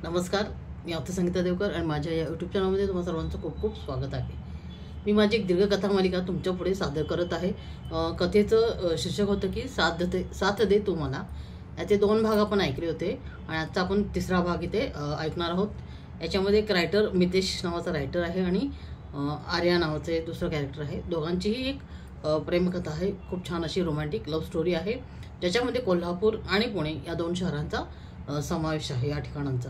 नमस्कार, मी आप्त संगीता देवकर आणि माझ्या या यूट्यूब चॅनलमध्ये तुम्हा सर्वांचं खूप खूप स्वागत आहे। मी माझी एक दीर्घकथा मालिका तुमच्या पुढे सादर करत आहे। कथेचं शीर्षक होतं की साथ दे तू मला। याचे 2 भाग आपण ऐकले होते आणि आजचा आपण तिसरा भाग इथे ऐकणार आहोत। याच्यामध्ये एक रायटर मितेश नावाचा रायटर आहे आणि आर्या नावाचे दुसरं कॅरेक्टर आहे। दोघांचीही एक प्रेमकथा आहे। खूप छान अशी रोमॅन्टिक लव्ह स्टोरी आहे, ज्याच्यामध्ये कोल्हापूर आणि पुणे या 2 शहरांचा समावेश आहे, या ठिकाणांचा।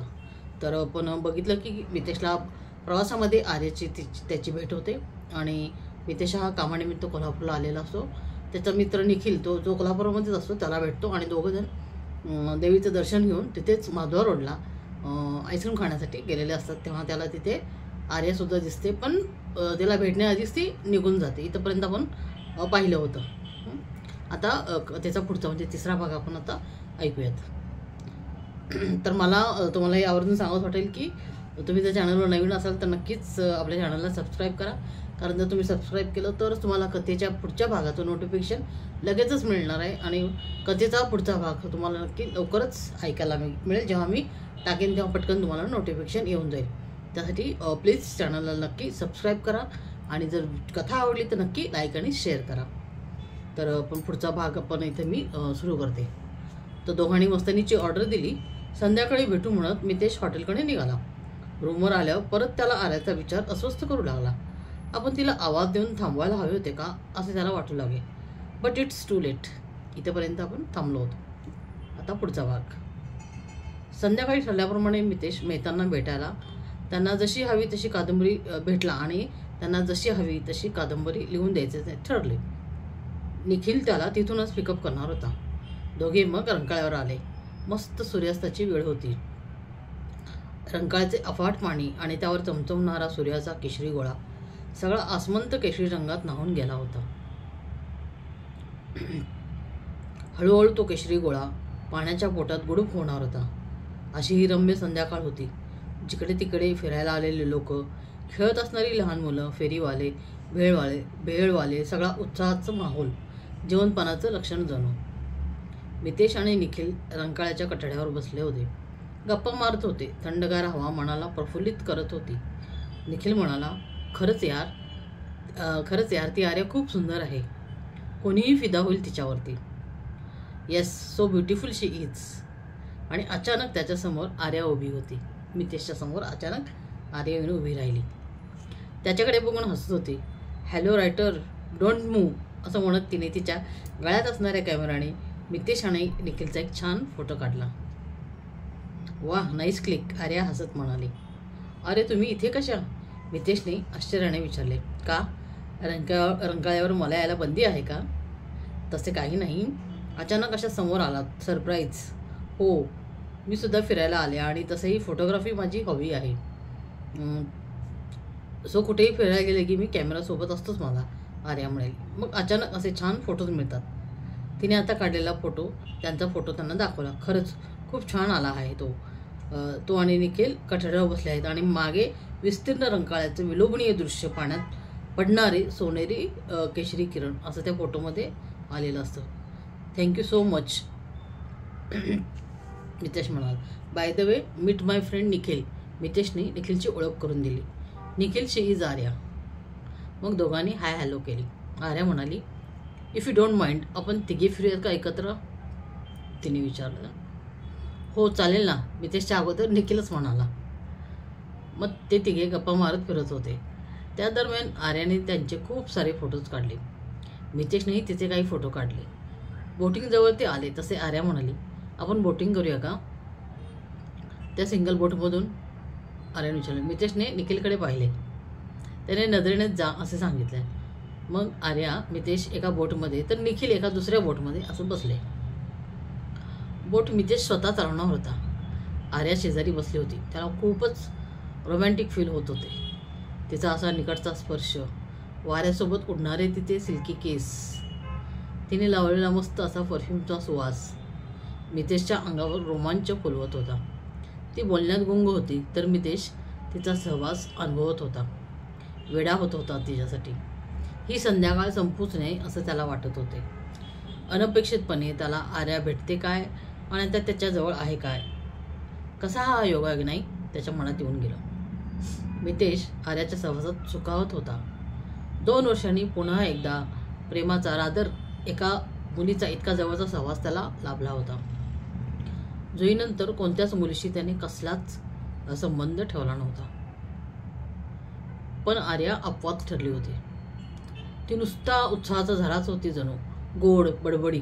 तर आपण बघितलं की मितेशला प्रवासामध्ये आर्याची त्याची भेट होते आणि मितेश हा कामानिमित्त कोल्हापूरला आलेला असतो। त्याचा मित्र निखिल जो कोल्हापूरमध्येच असतो त्याला भेटतो आणि दोघंजण देवीचं दर्शन घेऊन तिथेच माधवा रोडला आईस्क्रीम खाण्यासाठी गेलेले असतात। तेव्हा त्याला तिथे आर्यासुद्धा दिसते, पण त्याला भेटण्याआधीच ती निघून जाते। इथंपर्यंत आपण पाहिलं होतं। आता त्याचा पुढचा म्हणजे तिसरा भाग आपण आता ऐकूयात। तर मला तुम्हाला यावरून सांगावं वाटेल की तुम्ही जर चॅनलवर नवीन असाल तर नक्कीच आपल्या चॅनलला सबस्क्राईब करा, कारण जर तुम्ही सबस्क्राईब केलं तरच तुम्हाला कथेच्या पुढच्या भागाचं नोटिफिकेशन लगेचच मिळणार आहे आणि कथेचा पुढचा भाग तुम्हाला नक्की लवकरच ऐकायला मिळेल। जेव्हा मी टाकेन तेव्हा पटकन तुम्हाला नोटिफिकेशन येऊन जाईल। त्यासाठी प्लीज चॅनलला नक्की सबस्क्राईब करा आणि जर कथा आवडली तर नक्की लाईक आणि शेअर करा। तर आपण पुढचा भाग आपण इथे मी सुरू करते। तर दोघांनी मस्तनीची ऑर्डर दिली। संध्याकाळी भेटू म्हणत मितेश हॉटेलकडे निघाला। रूमवर आल्यावर परत त्याला आल्याचा विचार अस्वस्थ करू लागला। आपण तिला आवाज देऊन थांबवायला हवे होते का असे त्याला वाटू लागले। But it's too late. इथेपर्यंत आपण थांबलो होतो। आता पुढचा भाग। संध्याकाळी ठरल्याप्रमाणे मितेश मेहतांना भेटायला त्यांना जशी हवी तशी कादंबरी भेटला आणि त्यांना जशी हवी तशी कादंबरी लिहून द्यायचे ठरले। निखिल त्याला तिथूनच पिकअप करणार होता। दोघे मग रंकाळ्यावर आले। मस्त सूर्यास्ताची वेळ होती। रंकाळ्याचे अफाट पाणी आणि त्यावर चमचमणारा सूर्याचा केशरी गोळा सगळा आसमंत केशरी रंगात न्हाऊन गेला होता। हळूहळू तो केशरी गोळा पाण्याच्या पोटात गुडूप होणार होता। अशी ही रम्य संध्याकाळ होती। जिकडे तिकडे फिरायला आलेले लोक, खेळत असणारी लहान मुलं, फेरीवाले, भेळवाले, सगळा उत्साहाचं माहोल, जीवनपणाचं लक्षण जणू। मितेश आणि निखिल रंकाळ्याच्या कठड्यावर बसले होते, गप्पा मारत होते। थंडगार हवा मनाला प्रफुल्लित करत होती। निखिल म्हणाला, खरंच यार ती आर्या खूप सुंदर आहे। कोणीही फिदा होईल तिच्यावरती। Yes, so beautiful she is. आणि अचानक त्याच्यासमोर आर्या उभी होती। मितेशच्या समोर अचानक आर्या येऊन उभी राहिली। त्याच्याकडे बघून हसत होती। हॅलो रायटर, डोंट मूव्ह असं म्हणत तिने तिच्या गळ्यात असणाऱ्या कॅमेराने मितेश आणि निखिलचा एक छान फोटो काढला। वाह, नाईस क्लिक, आर्या हसत म्हणाली। अरे तुम्ही इथे कशा? मितेशने आश्चर्याने विचारले। का, रंकाळ्यावर मला यायला बंदी आहे का? तसे काही नाही, अचानक अशा समोर आलात, सरप्राईज। हो, मी सुद्धा फिरायला आले आणि तसंही फोटोग्राफी माझी हॉबी आहे। सो कुठेही फिरायला गेले की मी कॅमेरा सोबत असतोच मला, आर्या म्हणाली। मग अचानक असे छान फोटोज मिळतात। तिने आता काढलेला फोटो, त्यांचा फोटो त्यांना दाखवला। खरंच खूप छान आला आहे तो आणि निखिल कठड्यावर बसले आहेत आणि मागे विस्तीर्ण रंकाळ्याचं विलोभनीय दृश्य, पाण्यात पडणारे सोनेरी केशरी किरण असं त्या फोटोमध्ये आलेलं असतं। थँक्यू सो मच, मितेश म्हणाला। By the way, meet my friend Nikhil. मितेशने निखिलची ओळख करून दिली। Nikhil she is Arya. मग दोघांनी हाय हॅलो केली। आर्या म्हणाली, इफ यू डोंट माइंड आपण तिघे फिरूयात का एकत्र? तिने विचारलं। हो चालेल ना, मितेशच्या अगोदर निखिलच म्हणाला। मग ते तिघे गप्पा मारत फिरत होते। त्या दरम्यान आर्याने त्यांचे खूप सारे फोटोज काढले। मितेशनेही तिचे काही फोटो काढले। बोटिंग जवळ ते आले तसे आर्या म्हणाली, आपण बोटिंग करूया का? त्या सिंगल बोटमधून? आर्याने विचारले। मितेशने निखिलकडे पाहिले। त्याने नजरेने जा असे सांगितले। मग आर्या, मितेश एका बोटमध्ये तर निखिल एका दुसऱ्या बोटमध्ये असं बसले। बोट मितेश स्वतः चालवणार होता। आर्या शेजारी बसली होती। त्याला खूपच रोमॅन्टिक फील होत होते। तिचा असा निकटचा स्पर्श, वाऱ्यासोबत उडणारे तिचे सिल्की केस, तिने लावलेला मस्त असा परफ्यूमचा सुवास मितेशच्या अंगावर रोमांच फुलवत होता। ती बोलण्यात गुंग होती तर मितेश तिचा सहवास अनुभवत होता, वेडा होत होता तिच्यासाठी। ही संध्याकाळ संपूच नये असं त्याला वाटत होते। अनपेक्षितपणे त्याला आर्या भेटते काय आणि त्याच्याजवळ आहे काय कसा हा योगायोग नाही त्याच्या मनात येऊन गेलं। मितेश आर्याच्या सहवासात सुखावत होता। 2 वर्षांनी पुन्हा एकदा प्रेमाचा रादर एका मुलीचा इतका जवळचा सहवास त्याला लाभला होता। जुईनंतर कोणत्याच मुलीशी त्याने कसलाच संबंध ठेवला नव्हता। पण आर्या अपवाद ठरली होती। ती नुसता उत्साहाचा झराच होती जणू, गोड बडबडी,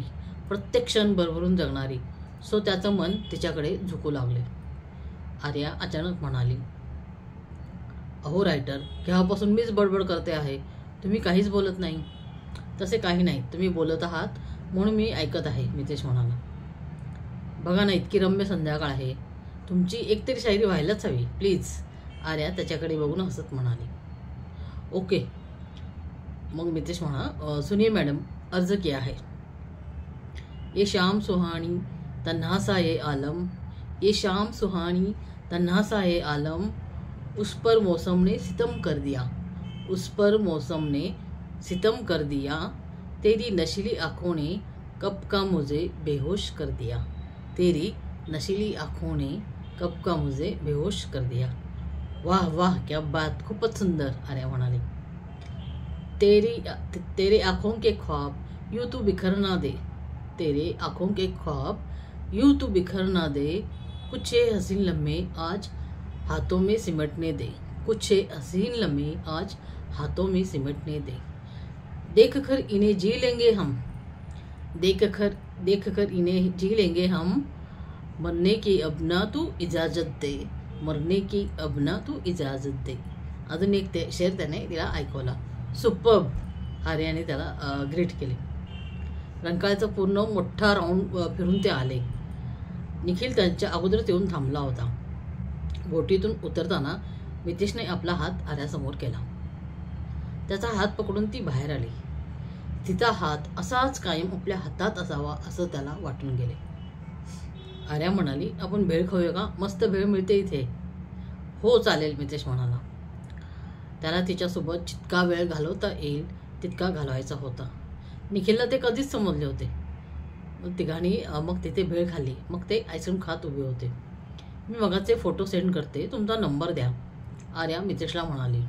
प्रत्येक क्षण भरभरून जगणारी। सो त्याचं मन तिच्याकडे झुकू लागले। आर्या अचानक म्हणाली, अहो रायटर, केव्हापासून मीच बडबड करते आहे, तुम्ही काहीच बोलत नाही। तसे काही नाही, तुम्ही बोलत आहात म्हणून मी ऐकत आहे, मितेश म्हणाला। बघा ना, इतकी रम्य संध्याकाळ आहे, तुमची एकतरी शायरी व्हायलाच हवी, प्लीज, आर्या त्याच्याकडे बघून हसत म्हणाली। ओके, मग मितेश म्हणा, सुनिए मैडम, अर्ज किया है। ये शाम सुहानी तन्हा सा ये आलम, ये शाम सुहानी तन्हा सा ये आलम, उस पर मौसम ने सितम कर दिया, उस पर मौसम ने सितम कर दिया, तेरी नशीली आँखों ने कब का मुझे बेहोश कर दिया, तेरी नशीली आँखों ने कब का मुझे बेहोश कर दिया। वाह वाह, क्या बात, खूपच सुंदर, आर्या म्हणाली। तेरे आँखों के ख्वाब यूं तू बिखर ना दे, तेरे आँखों के ख्वाब यूं तू बिखर ना दे, कुछ ये हसीन लम्हे आज हाथों में सिमटने दे, कुछ ये हसीन लम्हे आज हाथों में सिमटने दे, देख कर इन्हें जी लेंगे हम, देख कर इन्हें जी लेंगे हम, मरने की अब ना तू इजाजत दे, मरने की अब ना तू इजाजत दे। अजून एक शेर त्याने तिला ऐकवला। सुपर्ब, आर्याने त्याला ग्रीट केले। रंकाळ्याचा पूर्ण मोठा राऊंड फिरून ते आले। निखिल त्यांच्या अगोदरच येऊन थांबला होता। बोटीतून उतरताना मितेशने आपला हात आर्यासमोर केला। त्याचा हात पकडून ती बाहेर आली। तिचा हात असाच कायम आपल्या हातात असावा असं त्याला वाटून गेले। आर्या म्हणाली, आपण भेळ खाऊया का? मस्त भेळ मिळते इथे। हो चालेल, मितेश म्हणाला। त्याला तिच्यासोबत जितका वेळ घालवता येईल तितका घालवायचा होता। निखिलला ते कधीच समजले होते। तिघांनी मग तिथे भेळ खाल्ली, मग ते आईस्क्रीम खात उभे होते। मी मगाचे फोटो सेंड करते, तुमचा नंबर द्या, आर्या मितेशला म्हणाली।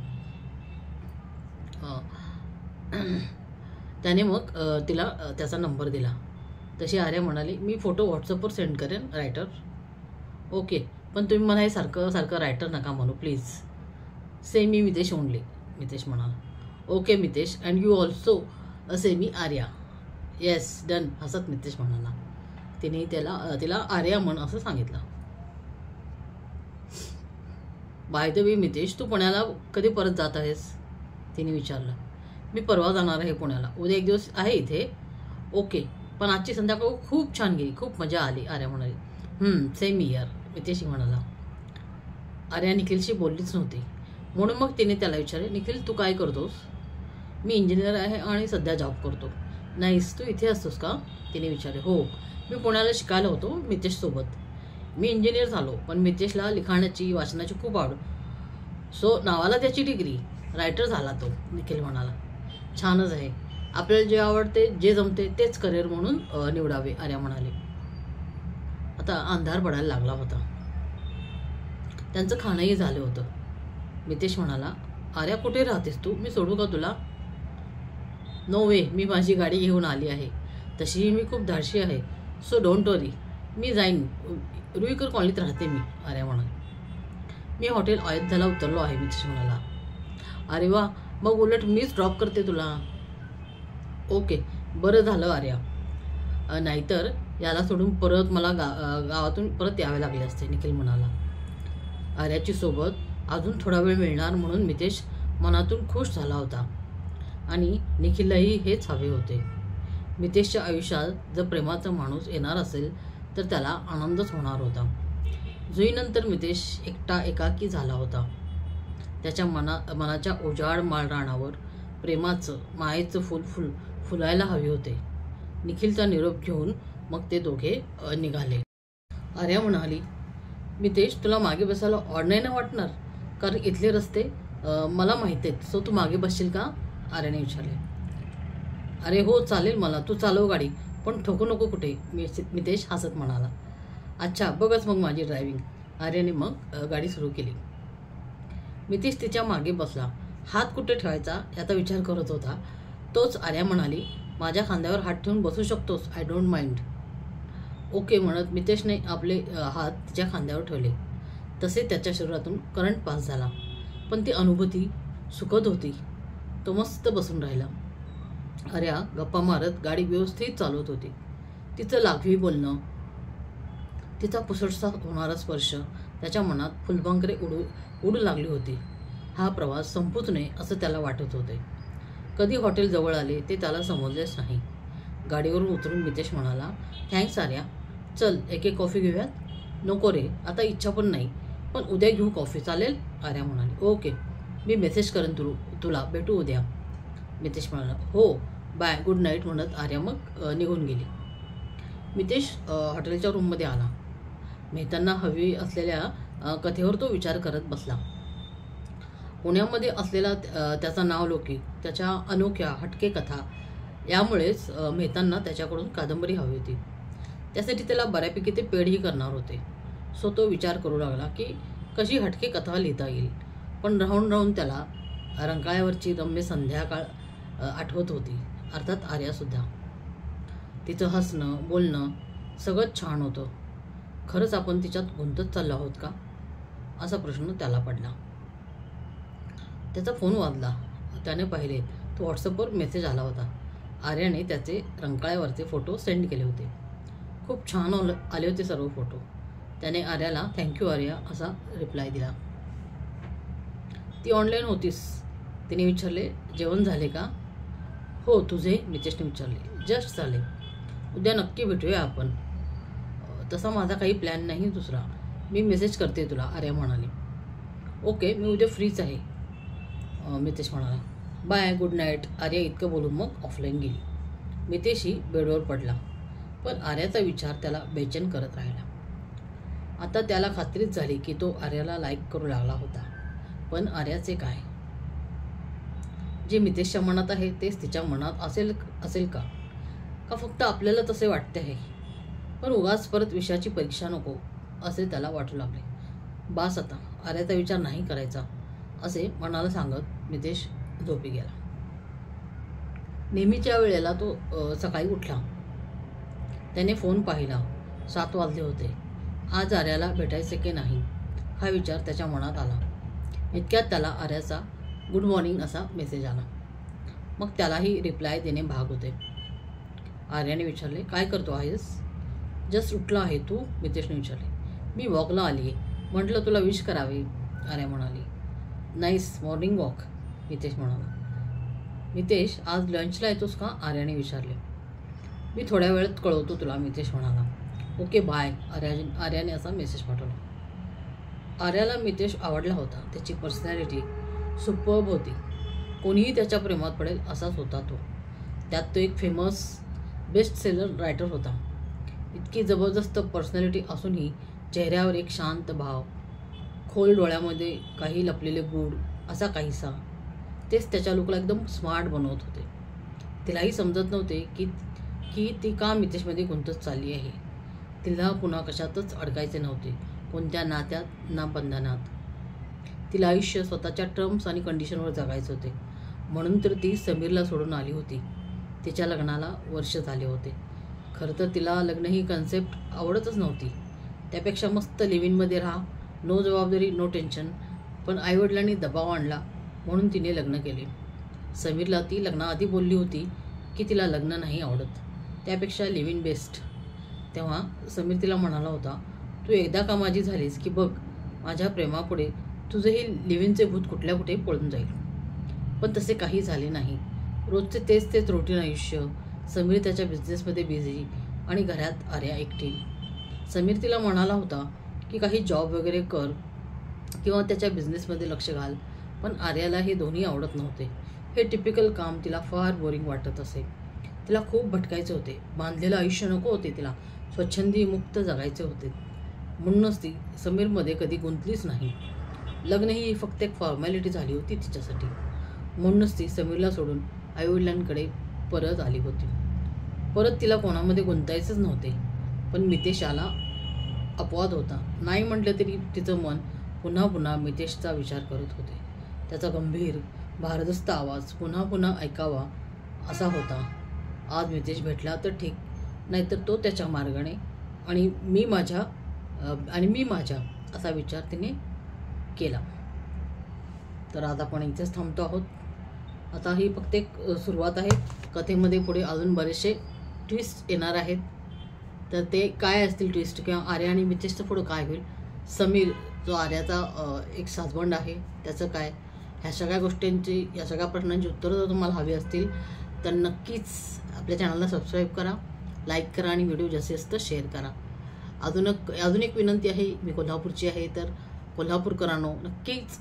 त्याने मग तिला त्याचा नंबर दिला। तशी आर्या म्हणाली, मी फोटो व्हॉट्सअपवर सेंड करेन रायटर। ओके, पण तुम्ही मला हे सारखं सारखं रायटर नका म्हणू please, say me Mitesh only, Mitesh म्हणाला। Okay Mitesh, and you also say me Arya. Yes done, हसत मितेश म्हणाला। तिने तिला आर्या म्हण असं सांगितलं। बाय द वे मितेश, तू पुण्याला कधी परत जात आहेस? तिने विचारलं। मी परवा जाणार आहे पुण्याला, उद्या एक दिवस आहे इथे। ओके, पण आजची संध्याकाळ खूप छान गेली, खूप मजा आली, आर्या म्हणाली। सेम इयर, मितेश म्हणाला। आर्या निखिलशी बोललीच नव्हती, म्हणून मग तिने त्याला विचारले, निखिल तू काय करतोस? मी इंजिनियर आहे आणि सध्या जॉब करतो। नाहीस, तू इथे असतोस का? तिने विचारले। हो, मी पुण्याला शिकायला होतो मितेशसोबत। मी इंजिनियर झालो, पण मितेशला लिखाणाची वाचनाची खूप आवड, सो नावाला त्याची डिग्री, रायटर झाला तो, निखिल म्हणाला। छानच आहे, आपल्याला जे आवडते जे जमते तेच करिअर म्हणून निवडावे, आर्या म्हणाले। आता अंधार पडायला लागला होता। त्यांचं खाणंही झालं होतं। मितेश म्हणाला, आर्या कुठे राहतेस तू? मी सोडू का तुला? नो वे, मी माझी गाडी घेऊन आली आहे, तशीही मी खूप धाडशी आहे, सो डोंट वरी, मी जाईन, रुईकर कॉलनीत राहते मी, आर्या म्हणाली। मी हॉटेल अयोध्याला उतरलो आहे, मितेश म्हणाला। अरे वा, मग उलट मीच ड्रॉप करते तुला। ओके, बरं झालं आर्या, नाहीतर याला सोडून परत मला गावातून परत यावे लागले असते, निखिल म्हणाला। आर्याची सोबत अजून थोडा वेळ मिळणार म्हणून मितेश मनातून खुश झाला होता आणि निखिललाही हेच हवे होते। मितेशच्या आयुष्यात जर प्रेमाचा माणूस येणार असेल तर त्याला आनंदच होणार होता। जुईनंतर मितेश एकटा एकाकी झाला होता। त्याच्या मनाच्या उजाड माळरानावर प्रेमाचं मायेचं फुलायला हवे होते। निखिलचा निरोप घेऊन मग ते दोघे निघाले। आर्या म्हणाली, मितेश तुला मागे बसायला ऑड नाही ना वाटणार? कारण इथले रस्ते मला माहिती आहेत, सो तू मागे बसशील का? आर्याने विचारले। अरे हो चालेल मला, तू चालव गाडी, पण ठोकू नको कुठे, मितेश हसत म्हणाला। अच्छा, बघच मग माझी ड्रायव्हिंग, आर्याने मग गाडी सुरू केली. मितेश तिच्या मागे बसला. हात कुठे ठेवायचा याचा विचार करत होता. तोच आर्या म्हणाली, माझ्या खांद्यावर हात ठेवून बसू शकतोस, आय डोंट माइंड. ओके म्हणत मितेशने आपले हात तिच्या खांद्यावर ठेवले. तसे त्याच्या शरीरातून करंट पास झाला. पण ती अनुभूती सुखद होती. तो मस्त बसून राहिला. आर्या गप्पा मारत गाडी व्यवस्थित चालवत होती. तिचं लागवी बोलणं, तिचा पुसटसा होणारा स्पर्श त्याच्या मनात फुलपाखरे उडू लागली होती. हा प्रवास संपूच नये असं त्याला वाटत होते. कधी हॉटेल जवळ आले ते त्याला समजलेच नाही. गाडीवरून उतरून मितेश म्हणाला, थँक्स आर्या. चल एक कॉफी घेऊयात. नको रे, आता इच्छा पण नाही, पण उद्या घेऊ कॉफी, चालेल? आर्या म्हणाली. ओके, मी मेसेज करेन तुला, भेटू उद्या. मितेश म्हणाला, हो बाय, गुड नाईट म्हणत आर्या मग निघून गेली. मितेश हॉटेलच्या रूममध्ये आला. मेहतांना हवी असलेल्या कथेवर तो विचार करत बसला. पुण्यामध्ये असलेला त्याचा नावलौकिक, त्याच्या अनोख्या हटके कथा, यामुळेच मेहतांना त्याच्याकडून कादंबरी हवी होती. त्यासाठी त्याला बऱ्यापैकी ते पेडही करणार होते. सो तो विचार करू लागला की कशी हटके कथा लिहिता येईल. पण राहून राहून त्याला रंकाळ्यावरची रम्य संध्याकाळ आठवत होती. अर्थात आर्यासुद्धा. तिचं हसणं, बोलणं सगळंच छान होतं. खरंच आपण तिच्यात गुंतत चाललो आहोत का, असा प्रश्न त्याला पडला. त्याचा फोन वाजला. त्याने पाहिले तो व्हॉट्सअपवर मेसेज आला होता. आर्याने त्याचे रंकाळ्यावरचे फोटो सेंड केले होते. खूप छान आले होते सर्व फोटो. त्याने आर्याला थँक्यू आर्या असा रिप्लाय दिला. ती ऑनलाईन होतीस? तिने विचारले. जेवण झाले का? हो, तुझे? मितेशने विचारले. जस्ट झाले. उद्या नक्की भेटूया आपण. तसा माझा काही प्लॅन नाही दुसरा, मी मेसेज करते तुला, आर्या म्हणाली. ओके, मी उद्या फ्रीच आहे, मितेश म्हणाला. Bye, good night. आर्या इतकं बोलून मग ऑफलाईन गेली. मितेशही बेडवर पडला. पण आर्याचा विचार त्याला बेचैन करत राहिला. आता त्याला खात्रीच झाली की तो आर्याला लाईक करू लागला होता. पण आर्याचे काय? जे मितेशच्या मनात आहे तेच तिच्या मनात असेल का फक्त आपल्याला तसे वाटते आहे? पण उगाच परत विषयाची परीक्षा नको असे त्याला वाटू लागले. बास आता, आर्याचा विचार नाही करायचा असे मनाला सांगत मितेश झोपी गेला. नेहमीच्या वेळेला तो सकाळी उठला. त्याने फोन पाहिला. 7 वाजले होते. आज आर्याला भेटायचे की नाही हा विचार त्याच्या मनात आला. इतक्यात त्याला आर्याचा गुड मॉर्निंग असा मेसेज आला. मग त्यालाही रिप्लाय देणे भाग होते. आर्याने विचारले, काय करतो आहेस? जस्ट उठला आहे. तू? मितेशने विचारले. मी वॉकला आली आहे, म्हटलं तुला विश करावे, आर्या म्हणाली. नाईस मॉर्निंग वॉक, मितेश म्हणाला. मितेश, आज लंचला येतोस का? आर्याने विचारले. मी थोड्या वेळात कळवतो तुला, मितेश म्हणाला. ओके बाय, आर्याने असा मेसेज पाठवला. आर्याला मितेश आवडला होता. त्याची पर्सनॅलिटी सुपर्ब होती. कोणीही त्याच्या प्रेमात पडेल असाच होता तो. त्यात तो एक फेमस बेस्ट सेलर रायटर होता. इतकी जबरदस्त पर्सनॅलिटी असूनही चेहऱ्यावर एक शांत भाव, खोल डोळ्यामध्ये काही लपलेले गूढ असा काहीसा. तेच त्याच्या लुकला एकदम स्मार्ट बनवत होते. तिलाही समजत नव्हते की ती का मितेशमध्ये गुंतत चालली आहे. तिला पुन्हा कशातच अडकायचे नव्हते, कोणत्या नात्यात ना बंधनात. तिला आयुष्य स्वतःच्या टर्म्स आणि कंडिशनवर जगायचे होते. म्हणून तर ती समीरला सोडून आली होती. तिच्या लग्नाला वर्ष झाले होते. खरं तर तिला लग्न ही कन्सेप्ट आवडतच नव्हती. त्यापेक्षा मस्त लिव्हिंगमध्ये राहा, नो जबाबदारी, नो टेन्शन. पण आईवडिलांनी दबाव आणला म्हणून तिने लग्न केले. समीरला ती लग्नाआधी बोलली होती की तिला लग्न नाही आवडत, त्यापेक्षा लिव्हिंग बेस्ट. तेव्हा समीर तिला म्हणाला होता, तू एकदा का माझी झालीस की बघ, माझ्या प्रेमापुढे तुझंही लिव्हिंगचे भूत कुठल्या कुठे पळून जाईल. पण तसे काही झाले नाही. रोजचे तेच रुटीन आयुष्य. समीर त्याच्या बिझनेसमध्ये बिझी आणि घरात आर्या एकटी. समीर तिला म्हणाला होता की काही जॉब वगैरे कर किंवा त्याच्या बिझनेसमध्ये लक्ष घाल. पण आर्याला हे दोन्ही आवडत नव्हते. हे टिपिकल काम तिला फार बोरिंग वाटत असे. तिला खूप भटकायचे होते. बांधलेलं आयुष्य नको होते तिला. स्वच्छंदी मुक्त जगायचे होते. म्हणूनच ती समीरमध्ये कधी गुंतलीच नाही. लग्न ही फक्त एक फॉर्मॅलिटी झाली होती तिच्यासाठी. म्हणूनच ती समीरला सोडून आईवडिलांकडे परत आली होती. परत तिला कोणामध्ये गुंतायचंच नव्हते. पण मितेशाला अपवाद होता. नाही म्हटलं तरी तिचं मन पुन्हा पुन्हा मितेशचा विचार करत होते. त्याचा गंभीर भारदस्त आवाज पुन्हा पुन्हा ऐकावा असा होता. आज मितेश भेटला तर ठीक, नाहीतर तो त्याच्या मार्गाने आणि मी माझ्या असा विचार तिने केला. तर आज आपण इथेच थांबतो आहोत. आता ही फक्त एक सुरुवात आहे. कथेमध्ये पुढे अजून बरेचसे ट्विस्ट येणार आहेत. तर ते काय असतील ट्विस्ट, किंवा आर्या आणि मितेशचं पुढं काय होईल, समीर जो आर्याचा एक सासबंड आहे त्याचं काय, ह्या सगळ्या गोष्टींची, या सगळ्या प्रश्नांची उत्तरं जर तुम्हाला हवी असतील तर नक्कीच आपल्या चॅनलला सबस्क्राईब करा, लाईक करा आणि व्हिडिओ जास्तीत जास्त शेअर करा. अजून एक विनंती आहे, मी कोल्हापूरची आहे, तर कोल्हापूरकरांनो नक्कीच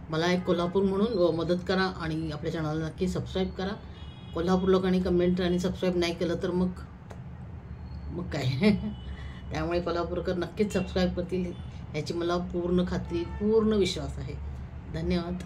मला एक कोल्हापूर म्हणून मदत करा आणि आपल्या चॅनलला नक्की सबस्क्राईब करा. कोल्हापूर लोकांनी कमेंट आणि सबस्क्राईब नाही केलं तर मग काय त्यामुळे कोल्हापूरकर नक्कीच सबस्क्राईब करतील याची मला पूर्ण खात्री, पूर्ण विश्वास आहे. धन्यवाद.